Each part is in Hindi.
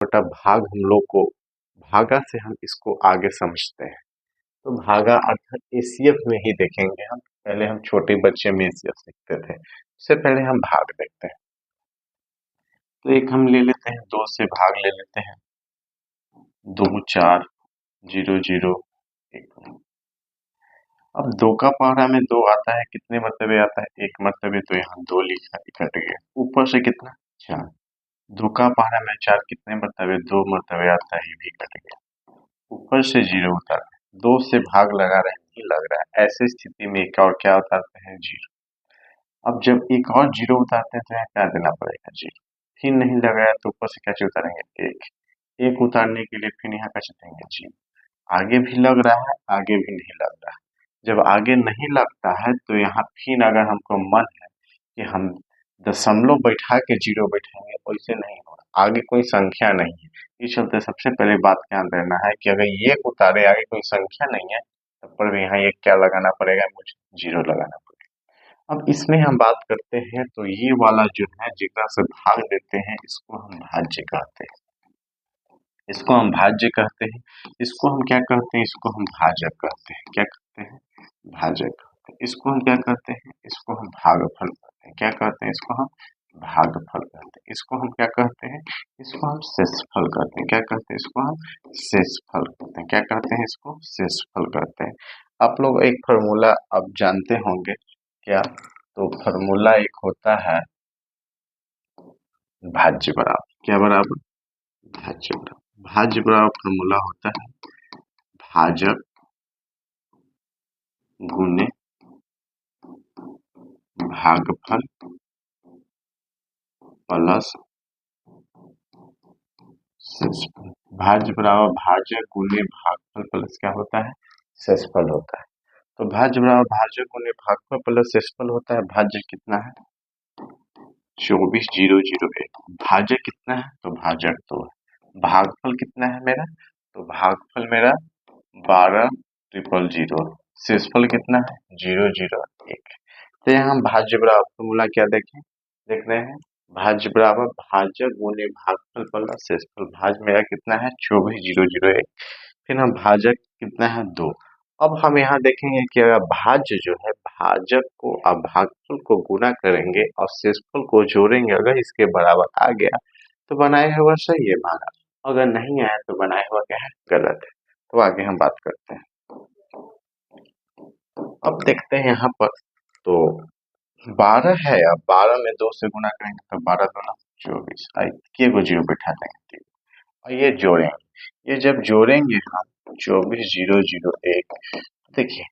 छोटा भाग हम लोग को भागा से हम इसको आगे समझते हैं। तो भागा अर्थात एसीएफ में ही देखेंगे हम। पहले हम छोटे बच्चे में एसीएफ सीखते थे, उससे पहले हम भाग देखते हैं। तो एक हम ले लेते हैं, 2 से भाग ले लेते हैं। 2 4 0 0 1। अब 2 का पहाड़ा में 2 आता है, कितने मरतबे आता है? 1 मरतबे, तो यहाँ 2 लिखा, कट गया। ऊपर से कितना? 4। 2 का पहाड़ा में 4 कितने मरतबे? 2 मरतबे आता है, ये भी कट गया। ऊपर से 0 उतारते हैं, 2 से भाग लगा रहे हैं, नहीं लग रहा है। ऐसी स्थिति में एक और क्या उतारते हैं? 0। अब जब एक और 0 उतारते हैं तो यहाँ क्या देना पड़ेगा? 0। फिर नहीं लगाया तो ऊपर से क्या चीज उतारेंगे? 1। 1 उतारने के लिए फिर यहाँ क्या देंगे? 0। आगे भी लग रहा है, आगे भी नहीं लग रहा है। जब आगे नहीं लगता है तो यहाँ फिर अगर हमको मन है कि हम दशमलव बैठा के 0 बैठाएंगे, वैसे नहीं होगा। आगे कोई संख्या नहीं है, इस चलते सबसे पहले बात ध्यान देना है कि अगर ये उतारे, आगे कोई संख्या नहीं है, तब पर भी यहाँ ये क्या लगाना पड़ेगा? मुझे 0 लगाना पड़ेगा। अब इसमें हम बात करते हैं तो ये वाला जो है जितना से भाग देते हैं, इसको हम भाज्य कहते हैं। इसको हम भाज्य कहते हैं। इसको हम क्या कहते हैं? इसको हम भाजक कहते हैं। क्या कहते हैं? भाजक कहते हैं। इसको हम क्या कहते हैं? इसको हम भागफल कहते हैं। क्या कहते हैं? इसको हम भागफल कहते हैं। इसको हम क्या कहते हैं? इसको हम शेषफल कहते हैं। क्या कहते हैं? इसको हम शेषफल कहते हैं। क्या कहते हैं? इसको शेषफल कहते हैं। आप लोग एक फॉर्मूला अब जानते होंगे क्या? तो फॉर्मूला एक होता है भाज्य बराबर क्या बराबर? भाज्य बराबर। भाज्य बराबर फॉर्मूला होता है भाजक गुने भागफल प्लस शेषफल। भाज्य बराबर भाजक गुने भागफल प्लस क्या होता है? शेषफल होता है। तो भाज्य बराबर भाजक गुने भागफल प्लस शेषफल होता है। भाज्य कितना है? 24,001। भाजक कितना है? तो भाजक 2 है। भागफल कितना है मेरा? तो भागफल मेरा 12,000। शेषफल कितना है? 001। तो यहाँ हम भाज्य बराबर फॉर्मूला क्या देखें? देख रहे हैं भाज्य बराबर भाजक गुने भागफल प्लस शेषफल। भाज्य मेरा कितना है? 24,001। फिर हम भाजक कितना है? 2। अब हम यहाँ देखेंगे कि अगर भाज्य जो है भाजक को अब भागफल को गुना करेंगे और शेषफल को जोड़ेंगे, अगर इसके बराबर आ गया तो बनाया हुआ सही है भागा, अगर नहीं आया तो बनाया हुआ क्या है? गलत है। तो आगे हम बात करते हैं। अब देखते हैं यहाँ पर तो 12 है, अब 12 में 2 से गुना करेंगे तो 12 दूना 24। के को 0 बैठा देंगे और ये जोड़ेंगे। ये जब जोड़ेंगे हम 24,001, देखिए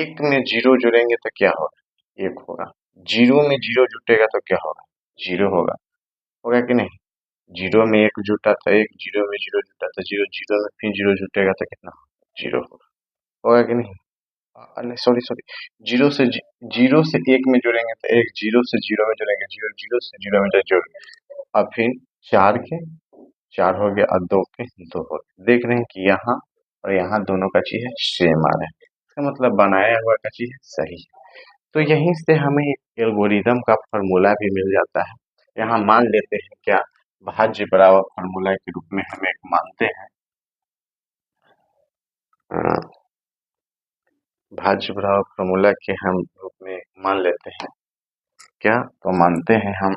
1 में 0 जोड़ेंगे तो क्या होगा? 1 होगा। 0 में 0 जुटेगा तो क्या होगा? 0 होगा। होगा कि नहीं? 0 में 1 जुटा था 1, 0 में 0 जुटा था 0, 0 में फिर 0 जुटेगा तो कितना? 0 होगा। होगा कि नहीं? नहीं, सॉरी सॉरी, 0 से 1 में जोड़ेंगे तो 1, 0 से 0 में जोड़ेंगे 0, 0 से 0 में जोड़ेंगे। अब फिर 4 के 4 हो गया और 2 के 2 हो गए। देख रहे हैं कि यहाँ और यहाँ दोनों का चीज है सेम आ रहा है, इसका मतलब बनाया हुआ का चीज है सही है। तो यहीं से हमें एल्गोरिदम का फॉर्मूला भी मिल जाता है। यहाँ मान लेते हैं क्या? भाज्य बराबर फॉर्मूला के रूप में हम एक मानते हैं भाज्य बराबर फॉर्मूला के हम रूप में मान लेते हैं क्या? तो मानते हैं हम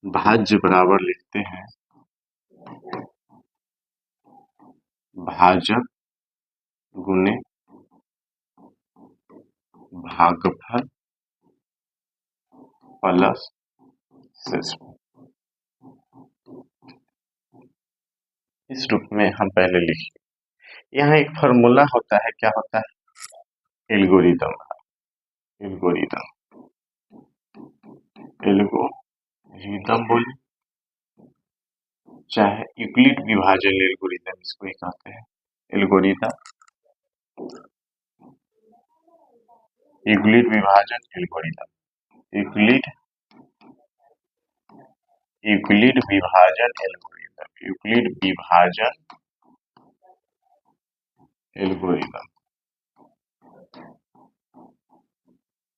भाज्य बराबर लिखते हैं भाजक गुने भागफल प्लस शेषफल। इस रूप में हम पहले लिखिए। यहाँ एक फॉर्मूला होता है, क्या होता है? एल्गोरिदम। एल्गोरिदम एल्गोरिदम बोले चाहे यूक्लिड विभाजन एल्गोरिदम, इसको ही कहते हैं एल्गोरिदम। यूक्लिड विभाजन एल्गोरिदम। यूक्लिड यूक्लिड विभाजन एल्गोरिदम। यूक्लिड विभाजन एल्गोरिदम।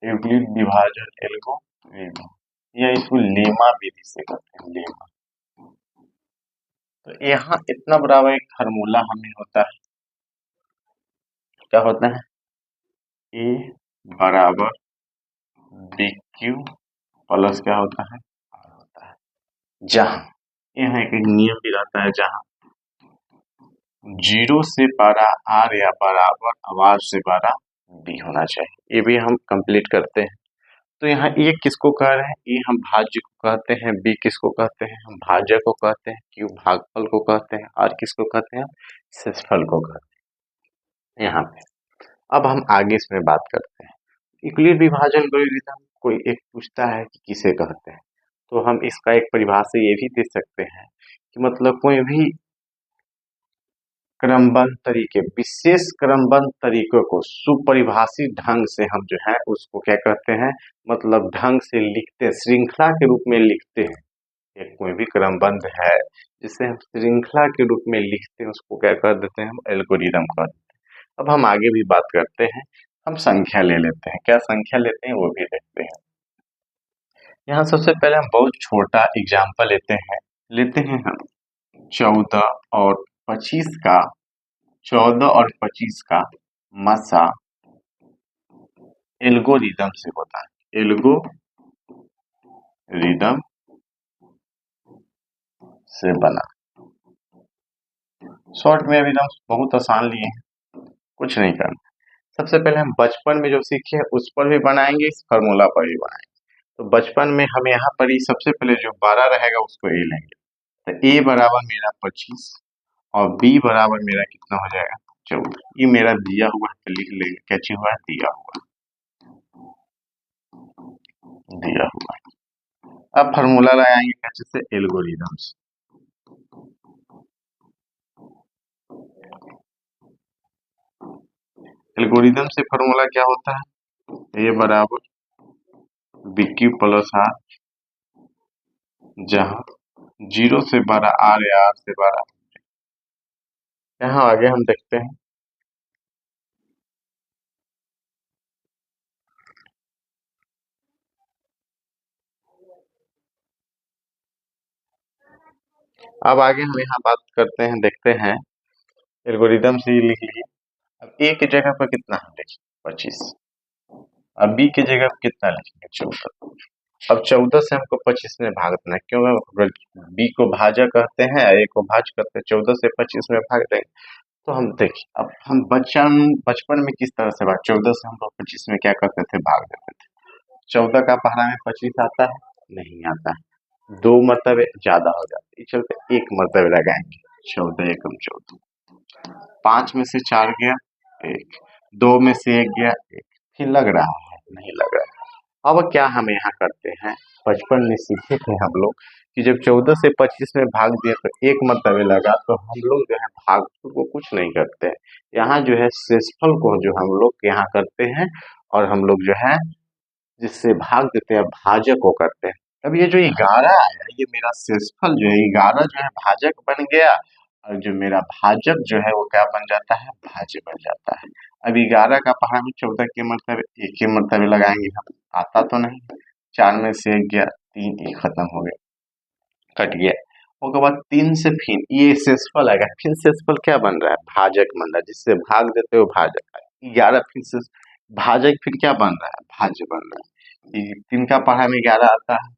यूक्लिड विभाजन एल्गोरिदम या इसको लेमा विधि से कहते हैं। लेमा तो यहाँ इतना बराबर एक फार्मूला हमें होता है, क्या होता है, ए बराबर बी क्यू प्लस क्या होता है, आर होता है। जहां यहाँ एक नियम भी रहता है, जहां 0 से बड़ा आर या बराबर अब आर से बड़ा बी होना चाहिए। ये भी हम कंप्लीट करते हैं। तो यहाँ ए किसको कह रहे हैं, ए हम भाज्य को कहते हैं, बी किसको कहते हैं, हम भाजक को कहते हैं, क्यू भागफल को कहते हैं, आर किसको कहते हैं, शेषफल को कहते हैं। यहाँ पे अब हम आगे इसमें बात करते हैं। यूक्लिड विभाजन एल्गोरिथम कोई एक पूछता है कि किसे कहते हैं, तो हम इसका एक परिभाषा ये भी दे सकते हैं कि मतलब कोई भी क्रमबद्ध तरीके, विशेष क्रमबद्ध तरीकों को सुपरिभाषित ढंग से हम जो है उसको क्या कहते हैं, मतलब ढंग से लिखते हैं, श्रृंखला के रूप में लिखते हैं। एक कोई भी क्रमबद्ध है जिसे हम श्रृंखला के रूप में लिखते हैं, उसको क्या कर देते हैं, हम एल्गोरिदम कर देते हैं। अब हम आगे भी बात करते हैं, हम संख्या ले लेते हैं, क्या संख्या लेते हैं वो भी देखते हैं। यहाँ सबसे पहले हम बहुत छोटा एग्जाम्पल लेते हैं हम 14 और 25 का, 14 और 25 का मसा एल्गोरिदम से होता है, एल्गोरिदम से बना। शॉर्ट में अभी हम बहुत आसान लिए हैं, कुछ नहीं करना। सबसे पहले हम बचपन में जो सीखे हैं उस पर भी बनाएंगे, इस फार्मूला पर भी बनाएंगे। तो बचपन में हम यहाँ पर ही सबसे पहले जो 12 रहेगा उसको ए लेंगे, तो ए बराबर मेरा 25 और बी बराबर मेरा कितना हो जाएगा, 14। ये मेरा दिया हुआ है तो लिख लेंगे, क्या चीज हुआ है, दिया हुआ है। अब फार्मूला लगाएंगे कैसे से, एल्गोरिदम से। एल्गोरिदम से फार्मूला क्या होता है, ए बराबर बी क्यू प्लस आर, जहां 0 से बड़ा आर या आर से बड़ा। यहाँ आगे हम देखते हैं, अब आगे हम यहाँ बात करते हैं, देखते हैं। एल्गोरिदम से ही लिख लिए। अब ए की जगह पर कितना हम लिखें, 25। अब बी की जगह पर कितना लिखेंगे, 14। अब 14 से हमको 25 में भाग देना है, क्यों, अगर बी को भाजा कहते हैं, ए को भाज करते हैं, 14 से 25 में भाग देंगे। तो हम देखिए, अब हम बचपन में किस तरह से भाग, 14 से हम लोग 25 में क्या करते थे, भाग देते थे। 14 का पहाड़ा में 25 आता है, नहीं आता है, 2 मरतबे ज्यादा हो जाते, इस चलते 1 मरतबे लगाएंगे, 14 एकम 14। 5 में से 4 गया 1, 2 में से 1 गया 1, फिर लग रहा है, नहीं लग रहा है। अब क्या हम यहाँ करते हैं, बचपन में सीखे थे हम लोग कि जब 14 से 25 में भाग दिया तो 1 मरतबे लगा, तो हम लोग जो है भागफल को कुछ नहीं करते हैं, यहाँ जो है शेषफल को जो हम लोग यहाँ करते हैं, और हम लोग जो है जिससे भाग देते हैं भाजक को करते हैं। अब ये जो 11 आया, ये मेरा शेषफल जो है 11 जो है भाजक बन गया, और जो मेरा भाजक जो है वो क्या बन जाता है, भाज्य बन जाता है। अब 11 का पहाड़ा में 14 के मरतबे 1 के मरतबे लगाएंगे हम, आता तो नहीं, 4 में से 1 गया 3, 1 खत्म हो गया, कट गया। उसके बाद 3 से फिर ये शेषफल आएगा, फिर शेषफल क्या बन रहा है, भाजक बन रहा है, जिससे भाग देते हो भाजक आएगा। 11 फिर से भाजक फिर क्या बन रहा है, भाज्य बन रहा है। 3 का पहाड़ा में 11 आता है,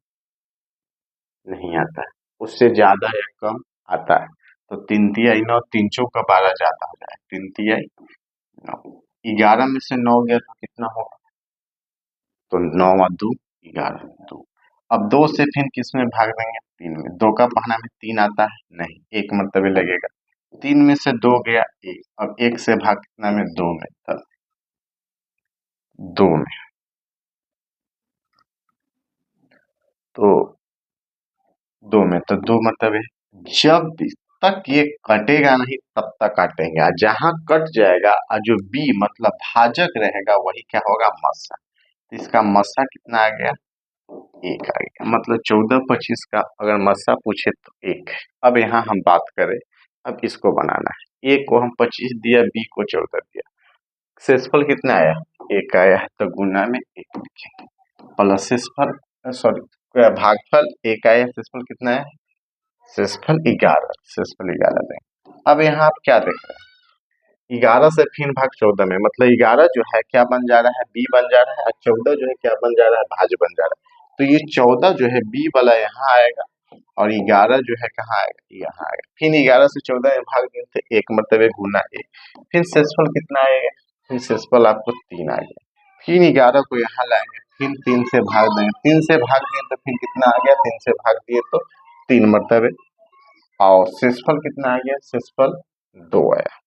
नहीं आता है, उससे ज्यादा या कम आता है। तो 3 तिहाई 9, 3 चौका 12 ज्यादा हो जाए, 3 तिहाई 9। 11 में से 9 गया तो कितना होगा, तो 9 और 2 11, 2। अब 2 से फिर किस में भाग देंगे, 3 में। 2 का पहाड़ा में 3 आता है, नहीं, 1 मरतबे लगेगा। 3 में से 2 गया 1, अब 1 से भाग कितना में, 2 में, तब 2 में। तो 2 में, तो 2 मरतबे। जब तक ये कटेगा नहीं तब तक काटेंगे, और जहां कट जाएगा और जो बी मतलब भाजक रहेगा वही क्या होगा, मस्सा। तो इसका मस्सा कितना आ गया, 1 आ गया। मतलब 14-25 का अगर मस्सा पूछे तो 1 है। अब यहाँ हम बात करें, अब इसको बनाना है, ए को हम 25 दिया, बी को 14 दिया, शेषफल कितना आया, 1 आया है, तो गुना में 1 लिखेंगे, प्लस शेषफल, सॉरी भागफल 1 आया, शेषफल कितना है, शेषफल 11, शेषफल 11 देंगे। अब यहाँ आप क्या देख रहे हैं, 11 से फिर भाग 14 में, मतलब 11 जो है क्या बन जा रहा है, बी बन जा रहा है, और 14 जो है क्या बन जा रहा है, भाज्य बन जा रहा है। तो ये 14 जो है बी वाला यहाँ आएगा, और 11 जो है कहाँ आएगा, यहाँ आएगा। फिर 11 से 14 में भाग दें तो एक मरतबे गुना एक, फिर शेषफल कितना आएगा, फिर शेषफल आपको 3 आ गया। फिर 11 को यहाँ लाएंगे, फिर 3 से भाग देंगे, 3 से भाग दिए तो फिर कितना आ गया, 3 से भाग दिए तो 3 मरतबे, और शेषफल कितना आ गया, शेषफल 2 आया।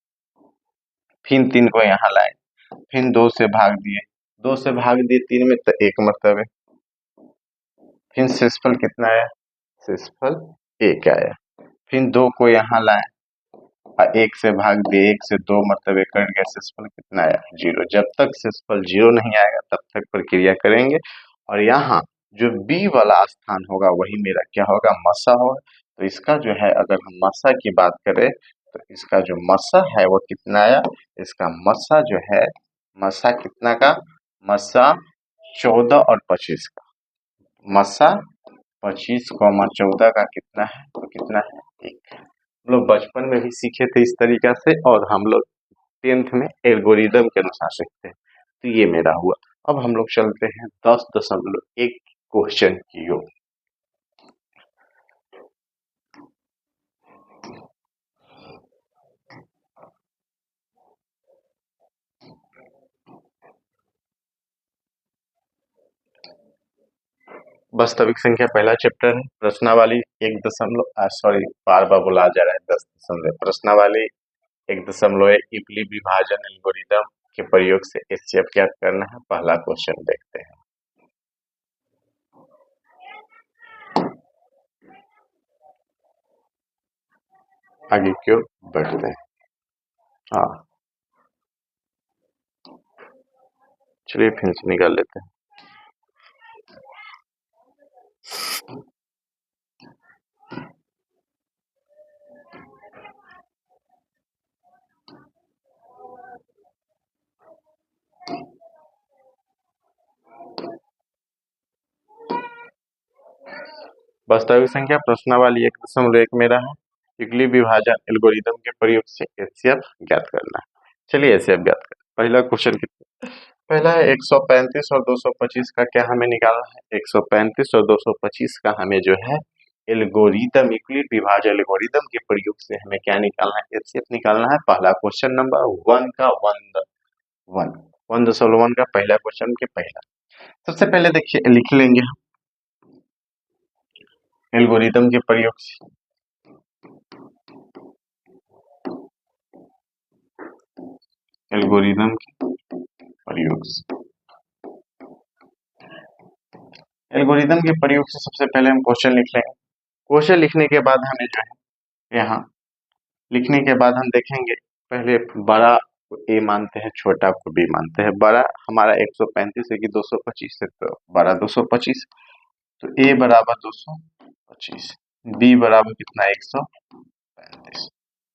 फिर 3 को यहाँ लाए, फिर 2 से भाग दिए, 2 से भाग दिए 3 में तो 1 मरतबे, फिर शेषफल कितना आया, शेषफल 1 आया। फिर 2 को यहाँ लाए और 1 से भाग दिए, 1 से 2 मरतबे कट गया, शेषफल कितना आया, 0। जब तक शेषफल 0 नहीं आएगा तब तक प्रक्रिया करेंगे, और यहाँ जो बी वाला स्थान होगा वही मेरा क्या होगा, मसा होगा। तो इसका जो है अगर हम मसा की बात करें तो इसका जो मसा है वो कितना आया, इसका मसा जो है, मसा कितना का, मसा 14 और 25 का, मसा 25 14 का कितना है, तो कितना है, 1। हम लोग बचपन में भी सीखे थे इस तरीका से, और हम लोग 10th में एल्गोरिदम के अनुसार सीखते हैं। तो ये मेरा हुआ। अब हम लोग चलते हैं 10.1 क्वेश्चन की ओर। वास्तविक संख्या पहला चैप्टर है, प्रश्नावली 1 सॉरी बार बार बोला जा रहा है 10 प्रश्नावली 1.1 इबली विभाजन एल्गोरिदम के प्रयोग से एचसीएफ ज्ञात करना है। पहला क्वेश्चन देखते हैं। आगे क्यों बढ़ते हैं। हाँ चलिए फिर से निकाल लेते हैं। वास्तविक संख्या प्रश्नावली 1.1 मेरा है, इगली विभाजन एल्गोरिदम के प्रयोग से एचसीएफ ज्ञात करना है। चलिए एचसीएफ ज्ञात करें। पहला क्वेश्चन कितना, पहला है 135 और 225 का क्या हमें निकालना है, 135 और 225 का हमें जो है एल्गोरिदम, यूक्लिड विभाजन एल्गोरिदम के प्रयोग से हमें क्या निकालना है, एचसीएफ निकालना है। पहला क्वेश्चन नंबर 1 का 1.1 का पहला क्वेश्चन के पहला, सबसे पहले देखिए लिख लेंगे हम एल्गोरिदम के प्रयोग से, एल्गोरिदम के प्रयोग से, एल्गोरिदम के प्रयोग से सबसे पहले हम क्वेश्चन लिख लेंगे। क्वेश्चन लिखने के बाद हमें जो है यहाँ लिखने के बाद हम देखेंगे, पहले बड़ा को ए मानते हैं, छोटा को बी मानते हैं। बड़ा हमारा 135 है कि 225 है, तो बड़ा 225, तो ए बराबर 225, बी बराबर कितना 135।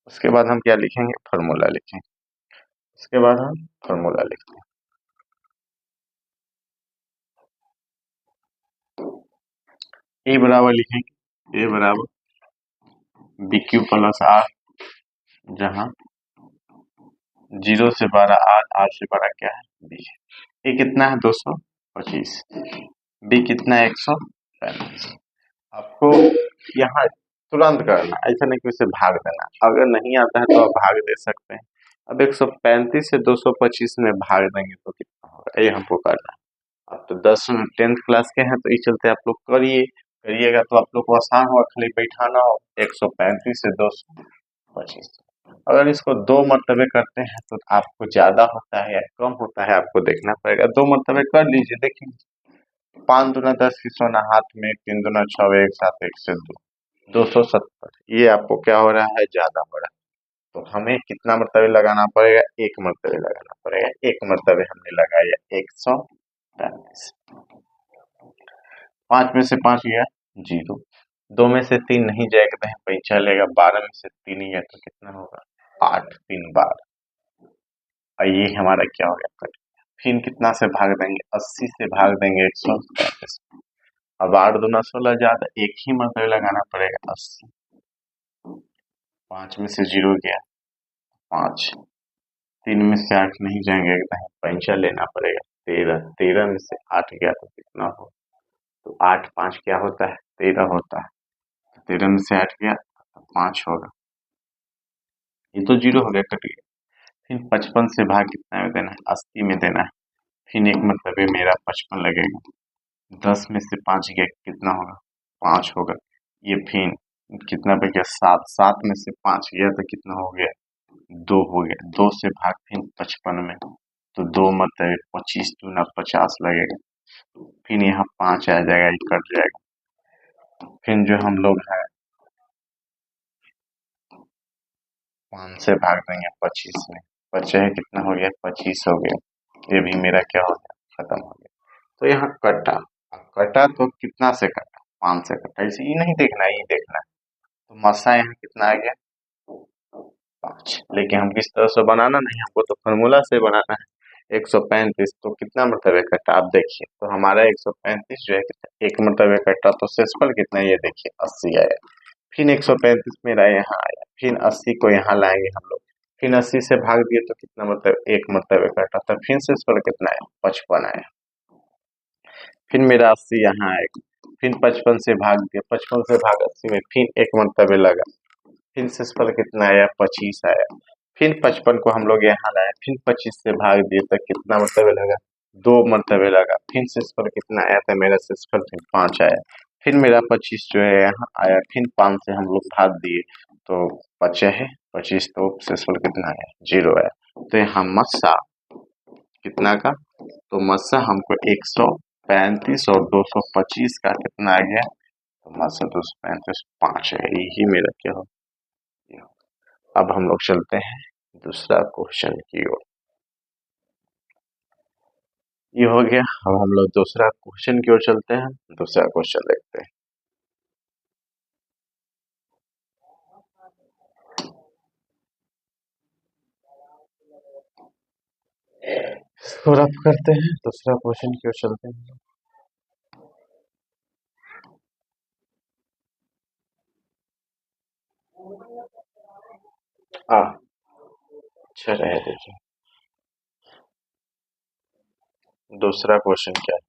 उसके बाद हम क्या लिखेंगे, फॉर्मूला लिखेंगे। उसके बाद हम फॉर्मूला लिखते हैं, ए बराबर लिखेंगे, ए बराबर बी क्यू प्लस आर, जहाँ 0 से 12 आर, आर से बड़ा क्या है बी। ए कितना है 225, बी कितना है 135। आपको यहाँ तुरंत करना, ऐसा नहीं कि उसे भाग देना। अगर नहीं आता है तो आप भाग दे सकते हैं। अब 135 से 225 में भाग देंगे तो कितना होगा, ये हमको करना है। अब तो 10th क्लास के हैं तो इस चलते आप लोग करिएगा तो आप लोग को आसान होगा, खाली बैठाना हो। 135 से 225, अगर इसको 2 मरतबे करते हैं तो आपको ज्यादा होता है या कम होता है आपको देखना पड़ेगा। 2 मरतबे कर लीजिए, देखिए 5 दूना 10 की सोना हाथ में, 3 दूना 6, 1 7 1 से 2, 270। ये आपको क्या हो रहा है, ज्यादा हो रहा है। तो हमें कितना मरतबे लगाना पड़ेगा, 1 मरतबे लगाना पड़ेगा। 1 मरतबे हमने लगाया 135। 5 में से 5 गया 0, 2 में से 3 नहीं जाएगा तो पैंचा लेगा, 12 में से 3 गया तो कितना होगा 8, 3 12, और ये हमारा क्या हो गया कट। फिर कितना से भाग देंगे, 80 से भाग देंगे 135। अब 8 दूना 16 ज्यादा, एक ही मरतबे लगाना पड़ेगा 80, 5 में से 0 गया 5, 3 में से 8 नहीं जाएंगे, नहीं पंचा लेना पड़ेगा 13, 13 में से 8 गया तो कितना हो, तो 8 5 क्या होता है 13 होता है, तो 13 में से 8 गया तो 5 होगा, ये तो 0 हो गया कट गया। फिर 55 से भाग कितना में देना है 80 में देना है, फिर एक मतलब है मेरा 55 लगेगा, 10 में से 5 गया कितना होगा 5 होगा, ये फिर कितना पे गया 7, 7 में से 5 गया तो कितना हो गया 2 हो गया, 2 से भाग फिर 55 में, तो 2 मतलब 25 दूना 50 लगेगा, फिर यहाँ 5 आ जाएगा, ये कट जाएगा, फिर जो हम लोग है 5 से भाग देंगे 25 में, बचे है कितना हो गया 25 हो गया, ये भी मेरा क्या हो गया खत्म हो गया। तो यहाँ कटा, अब कटा तो कितना से कटा 5 से कटा, इसे ये नहीं देखना है, ये देखना है, तो मसा यहाँ कितना आ गया 5, लेकिन हम किस तरह से बनाना नहीं, हमको तो फॉर्मूला से बनाना है 135, तो कितना मतलब कटा आप देखिए, तो हमारा 135 जो है एक मतलब कटा, तो शेषफल कितना है ये देखिए 80 आया, फिर 135 मेरा यहाँ आया, फिर 80 को यहाँ लाएंगे हम लोग, फिर 80 से भाग दिए तो कितना मतलब एक मतलब कटा, तो फिर शेषफल कितना आया 55 आया, फिर मेरा 80 यहाँ आएगा, फिर 55 से भाग दिया, 55 से भाग 80 में फिर एक मरतबे लगा, फिर शेषफल कितना आया 25 आया, फिर 55 को हम लोग यहाँ लाए, फिर 25 से भाग दिए तो कितना मरतबे लगा 2 मरतबे लगा, फिर शेषफल कितना आया था मेरा शेषफल फिर 5 आया, फिर मेरा 25 जो है यहाँ आया, फिर 5 से हम लोग भाग दिए तो बचे है 25, तो शेषफल कितना आया 0 आया, तो यहाँ मस्सा कितना का, तो मस्सा हमको 135 और 225 का कितना आ गया, तो मस्सा 235 5 है, यही मेरा क्या हो। अब हम लोग चलते हैं दूसरा क्वेश्चन की ओर, ये हो गया, अब हम लोग दूसरा क्वेश्चन की ओर चलते हैं, दूसरा क्वेश्चन देखते हैं। इसको रफ करते हैं, दूसरा क्वेश्चन की ओर चलते हैं। अच्छा रहे देखिए, दूसरा क्वेश्चन क्या है,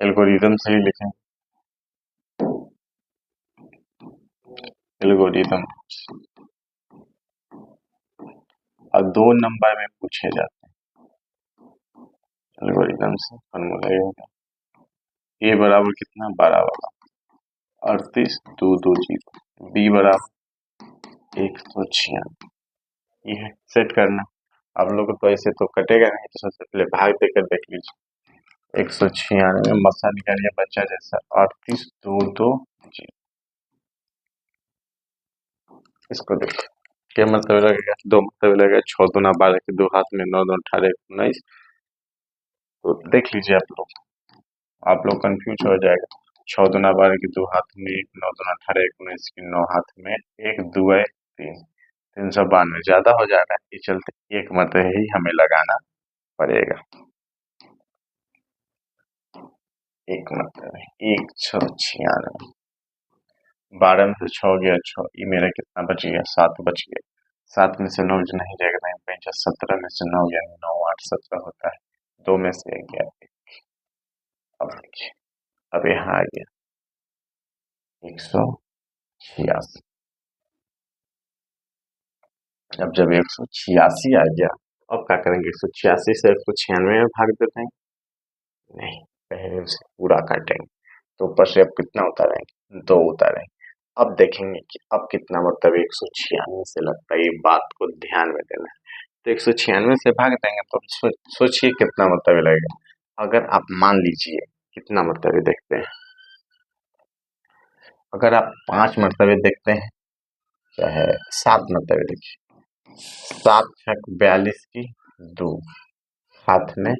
एल्गोरिदम सही लिखें, एल्गोरिदम और 2 नंबर में पूछे जाते हैं, एल्गोरिदम से फॉर्मूला ये होगा, ए बराबर कितना 12 वाला 38 2 2 0, बी बराबर 196, ये है सेट करना। आप लोग तो ऐसे तो कटेगा नहीं, तो सबसे पहले भाग देकर देख लीजिए, 196 मसा निकालिए बच्चा जैसा 38 2 2 0, इसको देखिए क्या मतलब लगेगा, 2 मतलब लगेगा 6 दूना 12 के 2 हाथ में 9 2 18 19, तो देख लीजिए आप लोग कंफ्यूज हो जाएगा, 6 दूना 12 के 2 हाथ में 9 दूना 18 19 के 9 हाथ में 1 2 3, 392 ज्यादा हो जाएगा, ये चलते एक मतलब ही हमें लगाना पड़ेगा, एक मतलब 196, 12 में से 6 गया 6, ये मेरा कितना बच गया 7 बच गया, 7 में से 9 जो नहीं जाएगा नहीं पंचा 17 में से 9 गया 9 8 17 होता है, 2 में से 1 गया 1, अब देखिए अब यहाँ आ गया 186, अब जब 186 आ गया, अब क्या करेंगे 186 से 196 में भाग देते हैं, नहीं पहले उसे पूरा काटेंगे, तो ऊपर से अब कितना उतारेंगे 2 उतारेंगे, अब देखेंगे कि अब कितना मतलब 196 से लगता है, ये बात को ध्यान में देना है, तो 196 से भाग देंगे तो सोचिए कितना मतलब लगेगा, अगर आप मान लीजिए कितना मतलब देखते हैं, अगर आप 5 मरतबे देखते हैं चाहे 7 मरतबे देखिए, 7 छक 42 की 2 हाथ में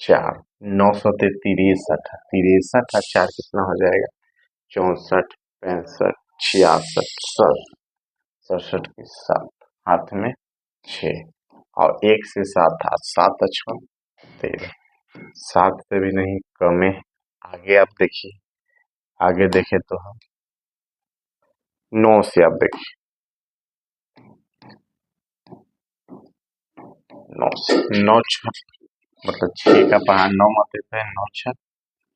4, 9 तिरसठ, तिरसठ और 4 कितना हो जाएगा 64 65 66 67 की 7 हाथ में 6, और 1 से 7 हाथ 7 6 13, 7 से भी नहीं कम है, आगे आप देखिए, आगे देखे तो हम 9 से आप देखिए, 9 से 9 छः मतलब 6 का पहाड़ 9 मत देते हैं, 9 छः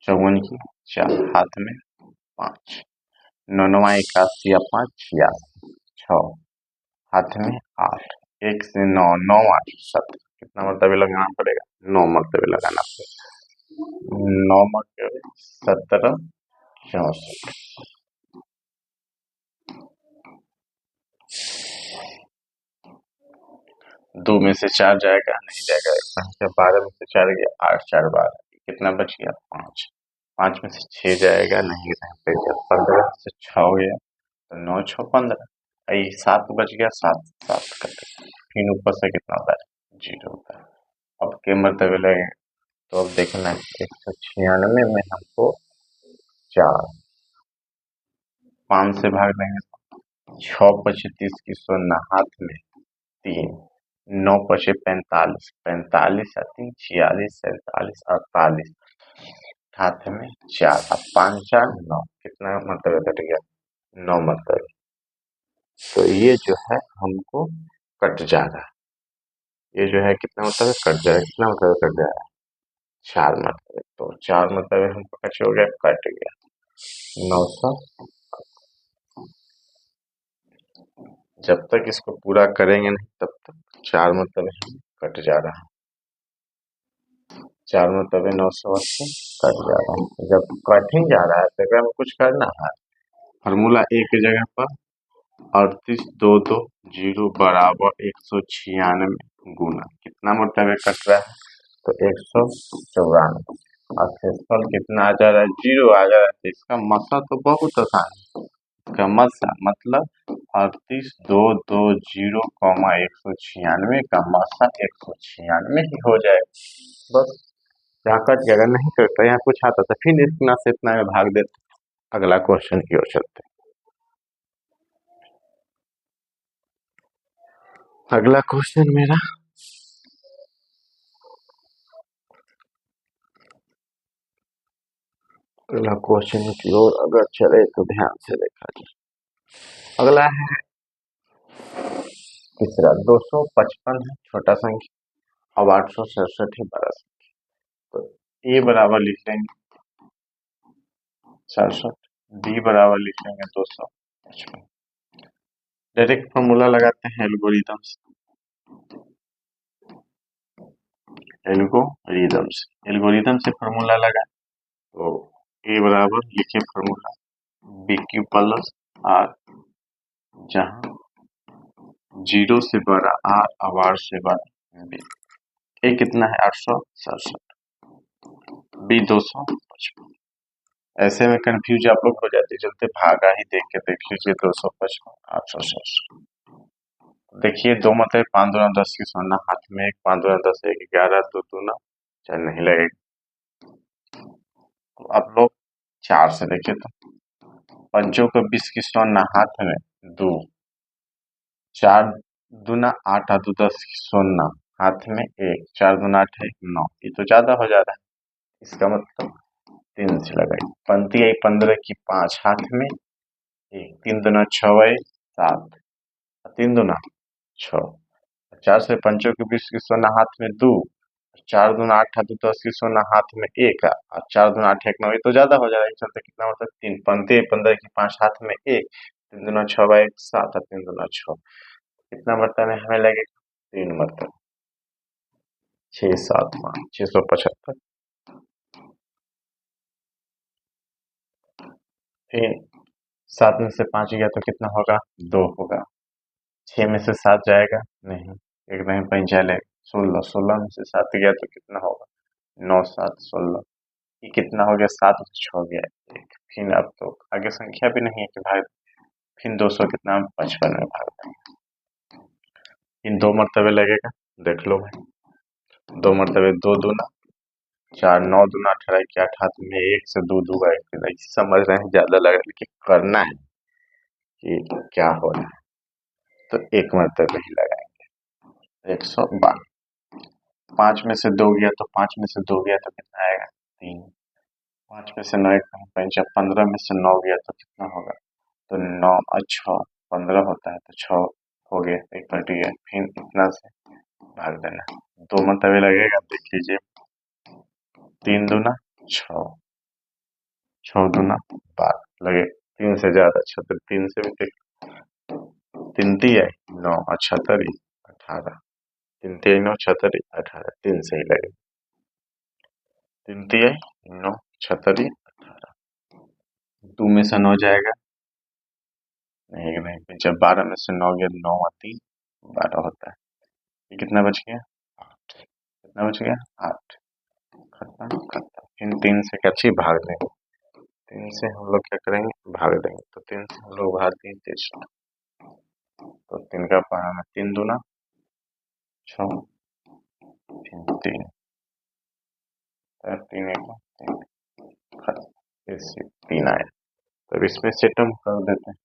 54 की 4 हाथ में 5, 9 9 81 या 5 86, 6 हाथ में 8, 1 से 9 9 8 7, कितना मरतबे लगाना पड़ेगा? 9 मरतबे लगाना पड़ेगा। 9 मरतबे 17 64, 2 में से 4 जाएगा नहीं जाएगा, 12 में से 4 गया 8 4 12, कितना बच गया? 5, 5 में से 6 जाएगा नहीं गया 15 से 6 हो गया तो 9 6 15, आई 7 बच गया 7 7 करते, फिर ऊपर से कितना होता है? 0 होता है। अब के मरतबे लगे तो अब देखना है 196 में हमको 4 5 से भाग देंगे तो 6 पचे 30 की 16 हाथ में 3, 9 पचे 45, 45 या 3 46 47 48, हाथ में 4, अब 5 4 9, कितना मरतबे कट गया? 9 मरतबे। तो ये जो है हमको कट जाएगा, ये जो है कितना मरतबे कट जाएगा, कितना मरतबे कट जाएगा? 4 मरतबे, तो 4 मरतबे हमको कैसे हो गया? कट गया 900। जब तक इसको पूरा करेंगे नहीं तब तक 4 मरतबे कट जा रहा है, 4 मरतबे 980 कट जा रहा है। जब कट ही जा रहा है तो एकरा में कुछ करना है, फार्मूला एक जगह पर 38 2 2 0 बराबर 196 गुना कितना मरतबे कट रहा है? तो 194। अब शेषफल कितना आ जा रहा है? 0 आ जा रहा है, तो इसका मतलब तो बहुत आसान है। इसका मतलब 38 2 2 0 196 का मतलब 196 ही हो जाए बस। यहाँ कट गया, अगर नहीं करता यहाँ कुछ आता था फिर इतना से इतना में भाग देते। अगला क्वेश्चन की ओर चलते हैं। अगला क्वेश्चन मेरा अगला क्वेश्चन की ओर अगर चले तो ध्यान से देखा जाए। अगला है तीसरा 255 है छोटा संख्या, अब 867 है बड़ा संख्या, तो ए बराबर लिख लेंगे 67, बी बराबर लिख लेंगे 255। डायरेक्ट फॉर्मूला लगाते हैं एल्गोरिदम से, एल्गोरिदम से फॉर्मूला लगा तो ए बराबर लिखे formula b q plus r, जहां 0 से बड़ा आर और आर से बड़ा बी। ए कितना है? 867, बी 255। ऐसे में कंफ्यूज आप लोग हो जाते, चलते भागा ही देख के देख लीजिए 255 867। देखिए 2 मतलब 5 दूना 10 की 16 हाथ में 1, 5 दूना 10 1 11 2 दूना चल नहीं लगेगा। तो आप लोग 4 से देखिए तो पंचों को 20 की 16 हाथ में 2, 4 दूना 8 और 2 10 की 16 हाथ में 1, 4 दूना 8 1 9, ये तो ज्यादा हो जा रहा है, इसका मतलब 3 से लगाइए। पंती आई 15 की 5 हाथ में 1, 3 दूना 6 7, 3 दूना 6, 4 से पंचों के 20 की 16 हाथ में 2, 4 दूना 8 और 2 10 की 16 हाथ में 1 और 4 दूना 8 1 9, ये तो ज्यादा हो जा रहा है, चलते कितना मतलब 3, पंती 15 की 5 हाथ में 1, 3 दूना 6 7 और 3 दूना 6, कितना मरतबे हमें लगेगा? 3 मरतबे, 6 7 5 675। फिर 7 में से 5 गया तो कितना होगा? 2 होगा। 6 में से 7 जाएगा नहीं, एक नहीं पंचाले 16, 16 में से 7 गया तो कितना होगा? 9 7 16, ये कितना हो गया? 7 में से 6 गया 1, फिर अब तो आगे संख्या भी नहीं है कि भाई, फिर 200 कितना 55 में भाग देंगे, इन 2 मरतबे लगेगा, देख लो भाई 2 मरतबे 2 दूना 4 9 दूना 18 के 8 हाथ में 1 से 2 दूंगा 1, समझ रहे हैं ज्यादा लग रहा है लेकिन करना है कि क्या हो रहा है, तो 1 मरतबे ही लगाएंगे 112। 5 में से 2 गया तो 5 में से 2 गया तो कितना आएगा? 3, 5 में से 9 1 पंचा 15 में से 9 गया तो कितना होगा? तो 9 और 6 15 होता है, तो 6 हो गया, एक कट गया, फिर इतना से भाग देना। 2 मतलब लगेगा, देख लीजिए, 3 दूना 6, 6 दूना 12 लगे, 3 से ज्यादा 6, तो 3 से भी देख, 3 तिया 9 और 6 18, 3 तिया 9 6 18, 3 से ही लगे, 3 तिया 9 6 18, 2 में से 9 जाएगा, नहीं नहीं, फिर जब 12 में से 9 गया, 9 और 3 12 होता है, ये कितना बच गया 8, कितना बच गया 8, खत्म खत्म। फिर 3 से क्या चाहिए, भाग देंगे, 3 से हम लोग क्या करेंगे, भाग देंगे, तो 3 से हम लोग भाग देंगे 63, तो 3 का पारा में 3 दूना 6, फिर 3, 3 एक 3, खत्म, इससे 3 आया, तो इसमें सेट हम कर देते हैं।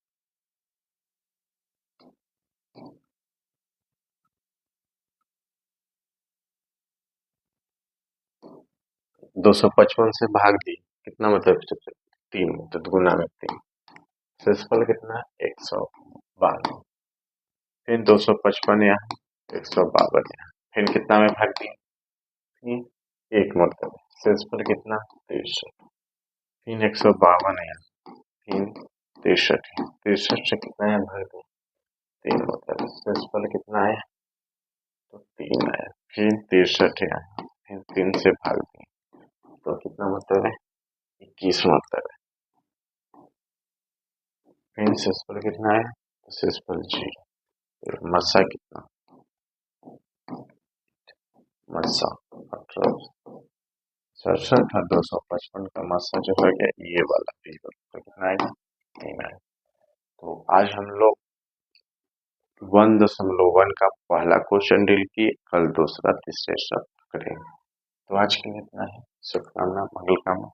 255 से भाग दिए, कितना मतलब 3, तो गुना में 3, शेषफल कितना है 152, फिर 255 यहाँ, 152 यहाँ, फिर कितना में भाग दिए, फिर एक मतलब शेषफल कितना 63, फिर 152 यहाँ, फिर 63, 63 से कितना यहाँ भाग दिए, 3 मतलब शेषफल कितना है, तो 3 आया, फिर 63 यहाँ, फिर 3 से भाग दिए, तो कितना मतलब है 21 मतलब है, फिर शेषफल कितना है, तो शेषफल 0, मस्सा कितना, मस्सा 18, 67 और 255 का मस्सा जो है गया ये वाला, तो कितना आएगा 3 आएगा। तो आज हम लोग 1.1 का पहला क्वेश्चन डील किए, कल दूसरा, तीसरे सब करेंगे। तो आज के लिए इतना है, शुभकामना, मंगल कामना।